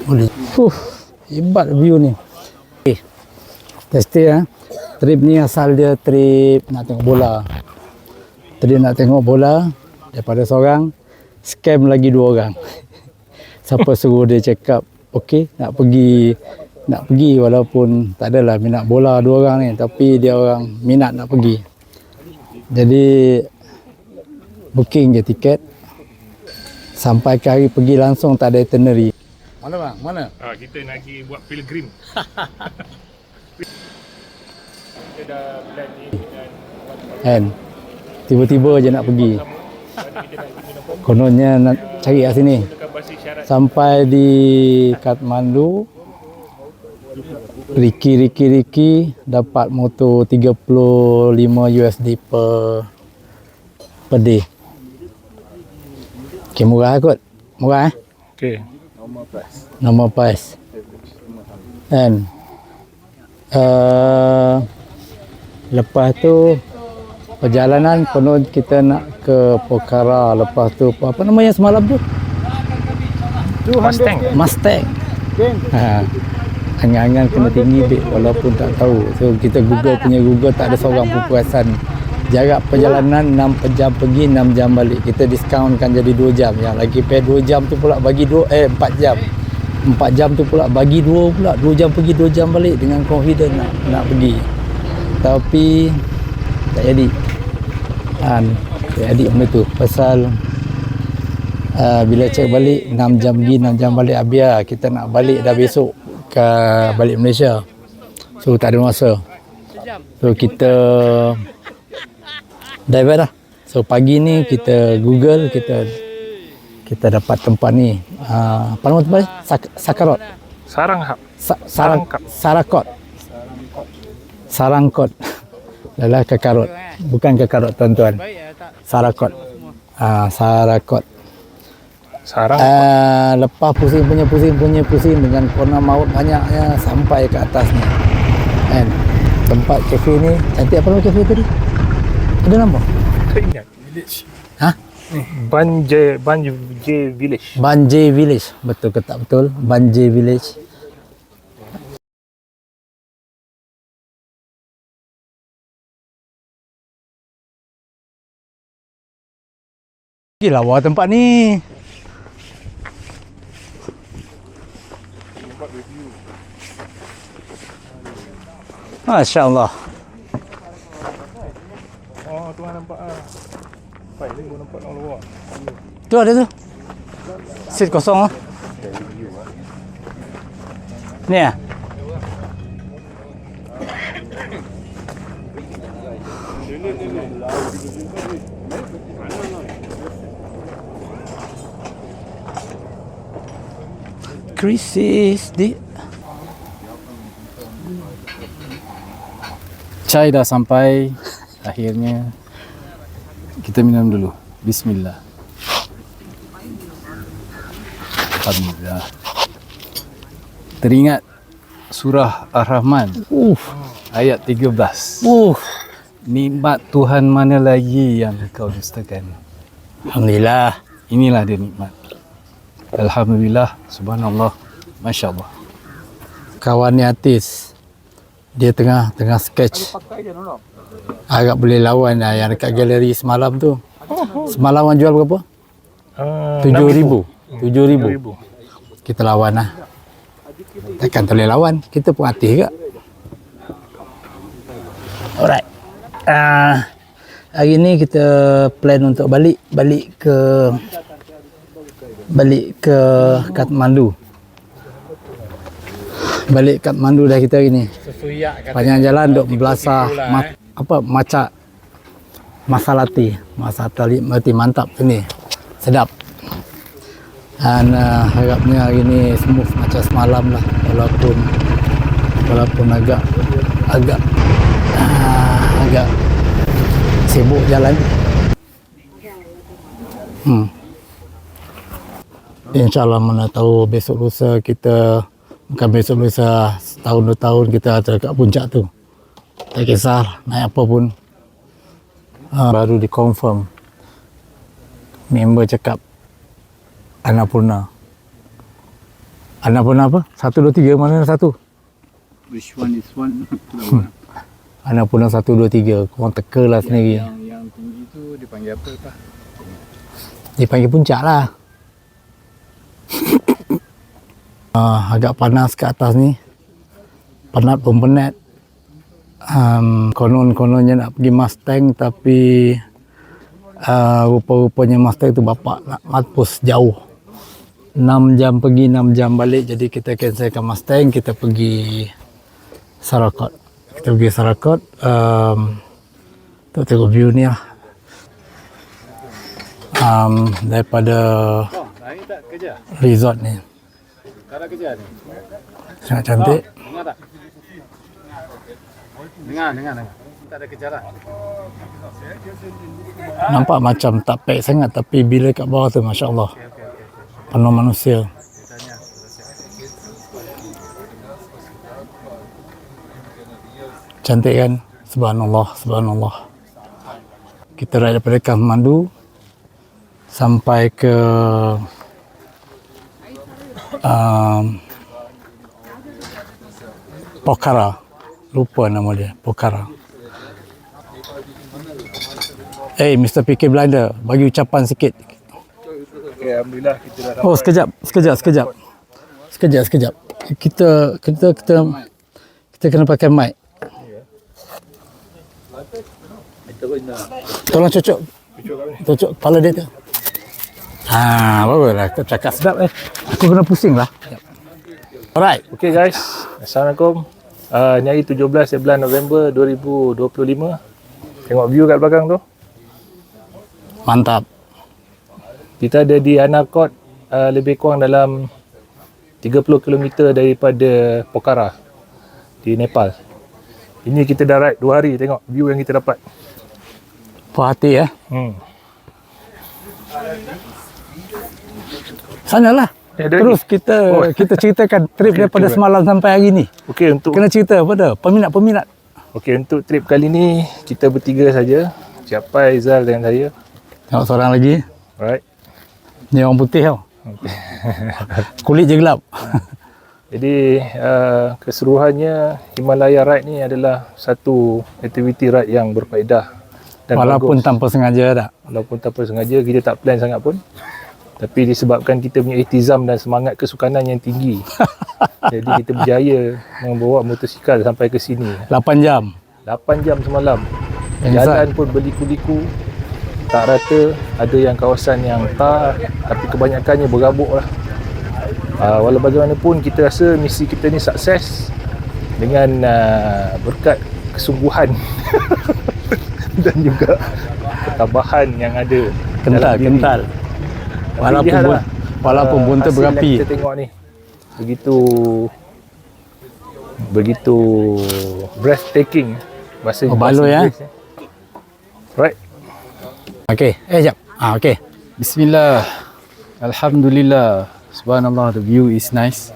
Boleh. Hebat view ni. Testi ya. Trip ni asal dia trip nak tengok bola. Trip nak tengok bola daripada seorang scam lagi 2 orang. Siapa suruh dia cakap okey nak pergi walaupun tak adalah minat bola 2 orang ni, tapi dia orang minat nak pergi. Jadi booking je tiket. Sampai ke hari pergi langsung tak ada itinerary. Mana bang? Mana? Kita nak pergi buat pilgrim. Kita dah plan ni dan Kan? Tiba-tiba je nak pergi. Kononnya nak cari kat sini. Sampai di Kathmandu, Riki dapat motor 35 USD per day. Okay, murah kot. Murah okay. Normal price. Kan? Lepas tu perjalanan konon kita nak ke Pokhara. Lepas tu apa namanya semalam tu? Mustang. Angan-angan kena tinggi bit walaupun tak tahu. So kita Google tak ada seorang pun perasan. Jarak perjalanan 6 jam pergi, 6 jam balik. Kita diskaunkan jadi 2 jam. Yang lagi pay 2 jam tu pula bagi 4 jam. 4 jam tu pula bagi 2 pula. 2 jam pergi, 2 jam balik dengan confident nak pergi. Tapi tak jadi. Tak jadi benda tu. Pasal bila cek balik 6 jam pergi, 6 jam balik habis. Kita nak balik dah besok ke balik Malaysia. So tak ada masa. So kita divert lah. So pagi ni kita Google, kita dapat tempat ni. Apa nama tempat ni? Sakarot. Sarangkot. Adalah Kakarot. Bukan Kakarot tuan-tuan. Sarakot. Sarakot. Lepas pusing dengan corner maut banyaknya sampai ke atas ni. Kan? Tempat kafe ni, cantik apa nama kafe tadi? Ada nama? Tak ingat. Village. Village. Banjir Village. Betul ke tak betul? Banjir Village. Okay, lawa tempat ni. Masya Allah. Tuan nampak Baik ni gua nampak orang luar. Tu ada tu. Seat kosong lah. Ni ah. Krisis di Chai dah sampai. Akhirnya kita minum dulu. Bismillah. Alhamdulillah. Teringat surah Ar-Rahman ayat 13. Nikmat Tuhan mana lagi yang kau dustakan? Alhamdulillah. Inilah dia nikmat. Alhamdulillah. Subhanallah. Masya Allah. Kawan ni artis. Dia tengah sketch. Agak boleh lawan lah yang dekat galeri semalam tu. Semalam orang jual berapa? 7,000. 7,000. Kita lawan lah. Takkan tak boleh lawan. Kita pun artis juga. Alright. Hari ni kita plan untuk balik ke Kathmandu. Balik Kathmandu dah kita hari ni. Panjang jalan duk belasah macak masalati mantap tu ni. Sedap. Dan harapnya hari ni smooth macam semalam lah, walaupun agak sibuk jalan. InsyaAllah mana tahu besok lusa kita, bukan besok lusa, setahun 2 tahun kita ada kat puncak tu. Tak kisah naik apa pun. Baru dikonfirm member cakap Annapurna. Annapurna apa? 1, 2, 3 mana satu? Which one is one? Annapurna 1, 2, 3. Korang teka lah sendiri. Yang tinggi tu dipanggil apa Pak? Dipanggil puncak lah. Agak panas ke atas ni. Penat pun penat. Konon-kononnya nak pergi Mustang tapi rupa-rupanya Mustang tu bapak nak mampus jauh. 6 jam pergi 6 jam balik, jadi kita cancelkan Mustang, kita pergi Sarakot. Kita pergi Sarakot untuk tengok view ni lah. Daripada Hari tak kerja? resort ni Tak ada kerja ni? sangat cantik. Dengar tak? Dengar. Tak ada kerja lah. Nampak macam tak pack sangat, tapi bila kat bawah tu Masya Allah penuh manusia. Cantik kan? Subhanallah, subhanallah. Kita ride daripada Kathmandu sampai ke Pokhara. Lupa nama dia, Pokhara. Mr. PK Blinder, bagi ucapan sikit. Okay, Alhamdulillah kita dah Oh, sekejap. Kita kena pakai mic. Tolong cucuk kepala dia tu. Baguslah. Kau cakap sedap Aku kena pusing lah. Alright. Okay guys, Assalamualaikum. Ni hari 17 bulan November 2025. Tengok view kat belakang tu. Mantap. Kita ada di Annapurna, lebih kurang dalam 30 km daripada Pokhara di Nepal. Ini kita dah ride 2 hari, tengok view yang kita dapat. Puas hati Hmm. Sanalah. Ada Terus kita ceritakan trip daripada semalam sampai hari ni. Okey, untuk Kena cerita pada peminat-peminat. untuk trip kali ni kita bertiga saja. Capai, Zal dan saya. Tengok seorang lagi. Alright. Ni orang putih tau. Kulit je gelap. Jadi keseluruhannya Himalaya Ride ni adalah satu aktiviti ride yang berfaedah dan Walaupun bagus. tanpa sengaja tak. Walaupun tanpa sengaja, kita tak plan sangat pun. Tapi disebabkan kita punya ihtizam dan semangat kesukanan yang tinggi. Jadi kita berjaya membawa motosikal sampai ke sini. 8 jam. 8 jam semalam. Yang Jalan pun berliku-liku. Tak rata, ada yang kawasan yang tar, tapi kebanyakannya berabuk lah. Walau bagaimanapun kita rasa misi kita ni sukses dengan berkat kesungguhan dan juga ketabahan yang ada dalam diri. Kental. Walaupun bunta hasil berapi. yang kita tengok ni begitu breathtaking bahasa baloi Inggeris ni. Right. Okey, jap. Okey. Bismillah. Alhamdulillah. Subhanallah, the view is nice.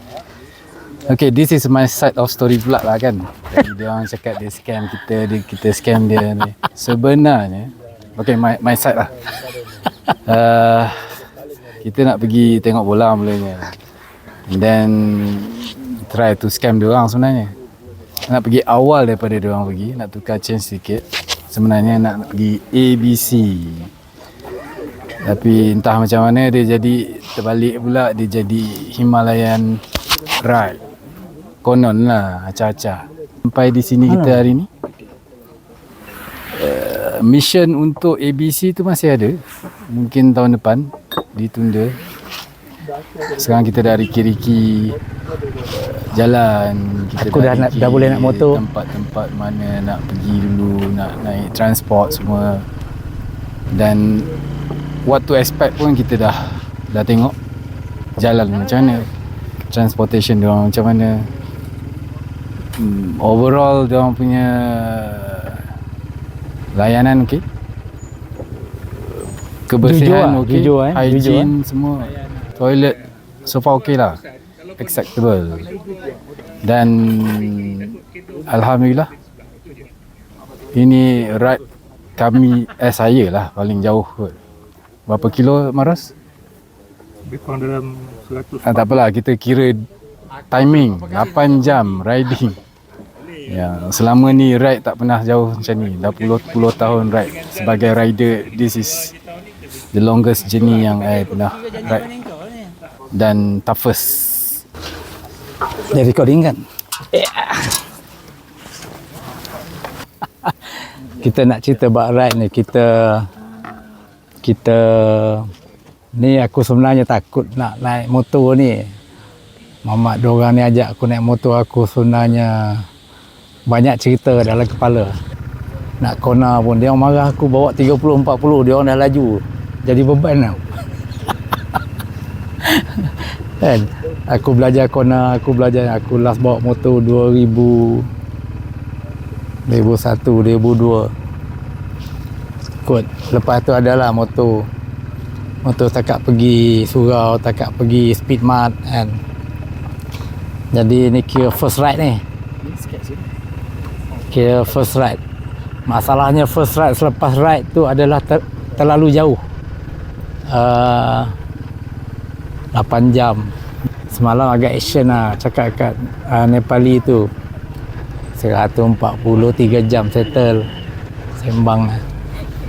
Okay, this is my side of story pula lah kan. Jadi dia orang cakap dia scam kita scam dia ni. Sebenarnya, okay, my side lah. Kita nak pergi tengok bola mulanya. And then try to scam dia orang sebenarnya. Nak pergi awal daripada dia orang pergi, nak tukar change sikit. Sebenarnya nak pergi ABC. Tapi entah macam mana dia jadi terbalik pula, dia jadi Himalayan Ride. Konon lah, acah-acah. Sampai di sini kita hari ni. Mission untuk ABC tu masih ada. Mungkin tahun depan ditunda. Sekarang kita dah riki-riki jalan. Kita Aku dah boleh nak motor. Tempat-tempat mana nak pergi dulu, nak naik transport semua. Dan what to expect pun kita dah tengok jalan macam mana, transportation dia orang macam mana. Overall dia orang punya layanan okey, kebersihan okey, hygiene semua, toilet so far okey lah, acceptable. Dan alhamdulillah ini ride kami saya lah paling jauh kot. Berapa kilo Maras? Lebih kurang dalam 100. Tak apalah, kita kira timing 8 jam riding. Ya, selama ni ride tak pernah jauh macam ni. Dah puluh tahun ride sebagai rider. This is the longest journey yang I pernah ride dan toughest. Dia recording kan? Kita nak cerita about ride ni. Kita ni aku sebenarnya takut nak naik motor ni. Mamat diorang ni ajak aku naik motor, aku sebenarnya banyak cerita dalam kepala. Nak corner pun dia orang marah aku bawa 30-40, dia orang dah laju. Jadi beban tau. Kan? Aku belajar corner, aku last bawa motor 2001, 2002. Kot. Lepas tu adalah motor takat pergi surau, takat pergi speed mart kan. Jadi ni kira first ride ni. Kira first ride. Masalahnya first ride selepas ride tu adalah terlalu jauh. 8 jam. Semalam agak action lah cakap kat Nepali tu. 143 jam settle. Sembang lah.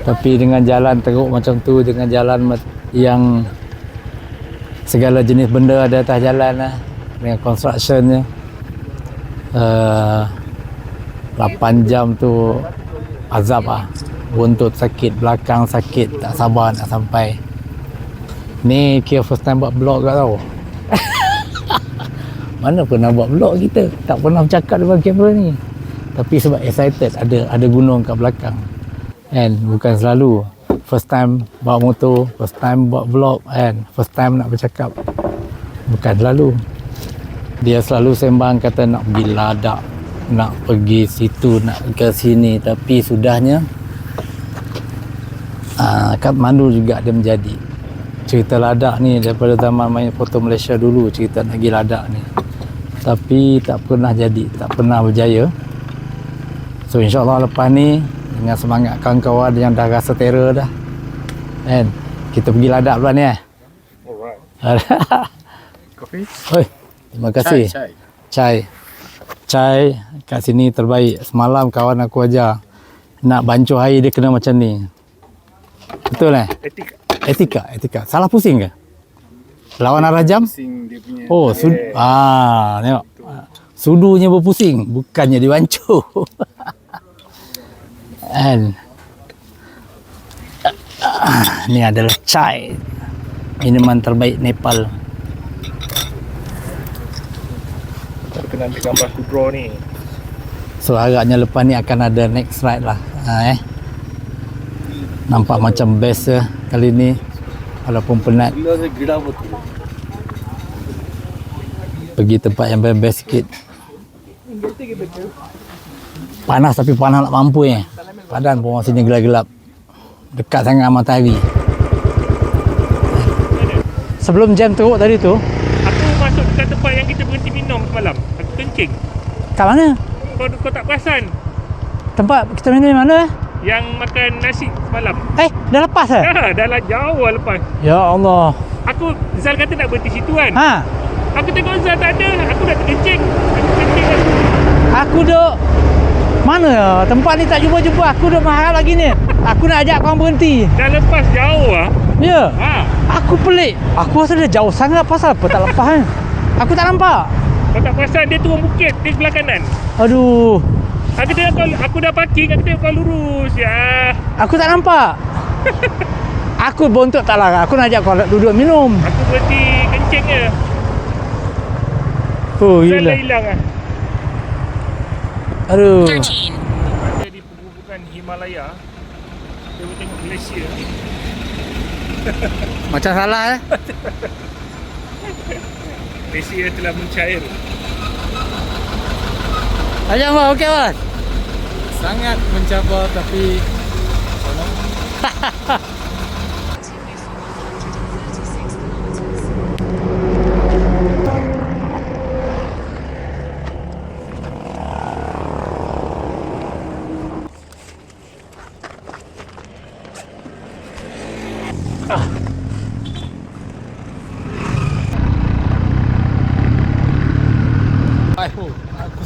Tapi dengan jalan teruk macam tu, dengan jalan yang segala jenis benda ada atas jalan lah, dengan constructionnya, 8 jam tu azab lah. Buntut sakit, belakang sakit, tak sabar nak sampai. Ni kira first time buat vlog kat tau. Mana pernah buat vlog kita, tak pernah bercakap depan kamera ni. Tapi sebab excited, ada gunung kat belakang. And bukan selalu first time bawa motor, first time buat vlog and first time nak bercakap. Bukan selalu. Dia selalu sembang kata nak pergi Ladakh, nak pergi situ, nak ke sini. Tapi sudahnya Kathmandu juga dia menjadi. Cerita Ladakh ni daripada zaman main foto Malaysia dulu, cerita nak pergi Ladakh ni. Tapi tak pernah jadi, tak pernah berjaya. So insyaAllah lepas ni dengan semangat kawan-kawan yang dah rasa terror dah, kan, kita pergi Ladakh pula ni Alright. Kopi? Oi, terima kasih. Chai kat sini terbaik. Semalam kawan aku ajar nak bancuh air dia kena macam ni. Betul Etika. Salah pusing ke? Lawan arah jam? Pusing dia punya. Oh, tengok. Sudunya berpusing, bukannya dibancuh. And ni adalah chai, minuman terbaik Nepal. Kita kena ambil gambar aku draw ni. So agaknya lepas ni akan ada next ride lah. Nampak macam best kali ni, walaupun penat. Pergi tempat yang best sikit. Panas tapi panas nak mampu ni. Padan pun sini gelap-gelap. Dekat sangat matahari. Sebelum jam teruk tadi tu, Aku masuk dekat tempat yang kita berhenti minum semalam. Aku kencing. kat mana? Kau tak perasan? Tempat kita minum di mana? Yang makan nasi semalam. Dah lepas Dah lah jauh lah lepas. Ya Allah. Aku, Zal kata nak berhenti situ kan. Ha, Aku tengok Zal tak ada. Aku dah terkencing. Aku kencing lah. aku duk mana ya? Tempat ni tak jumpa-jumpa. Aku duk mengharap lagi ni. Aku nak ajak korang berhenti. Dah lepas jauh lah. Ya. Ha. Aku pelik. Aku rasa dia jauh sangat. Pasal apa tak lepas kan? Aku tak nampak. Kau tak perasan dia turun bukit di sebelah kanan. Aduh. Aku tengok aku dah parking. Aku tengok kau lurus ya. Aku tak nampak. Aku bontot tak larang. Aku nak ajak kau duduk minum. Aku berhenti kencing je. Oh, Zal gila. dah hilang lah. Aduh. Ada di perbukitan Himalaya. Kita boleh tengok Malaysia. Macam salah Malaysia telah mencair. Ajak bang, okey bang. Sangat mencabar tapi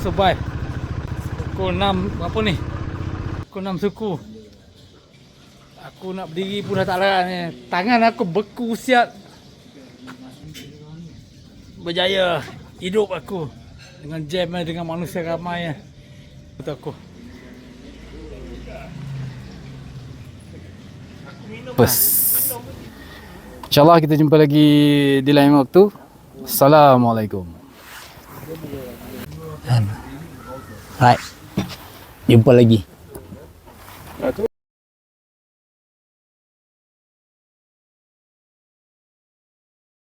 survive. Pukul 6 apa ni? Pukul 6 suku. Aku nak berdiri pun dah tak larat ni. Tangan aku beku siap. Berjaya hidup aku dengan jam dengan manusia ramai. Betul aku. Pes. InsyaAllah kita jumpa lagi di lain waktu. Assalamualaikum. Right. Jumpa lagi.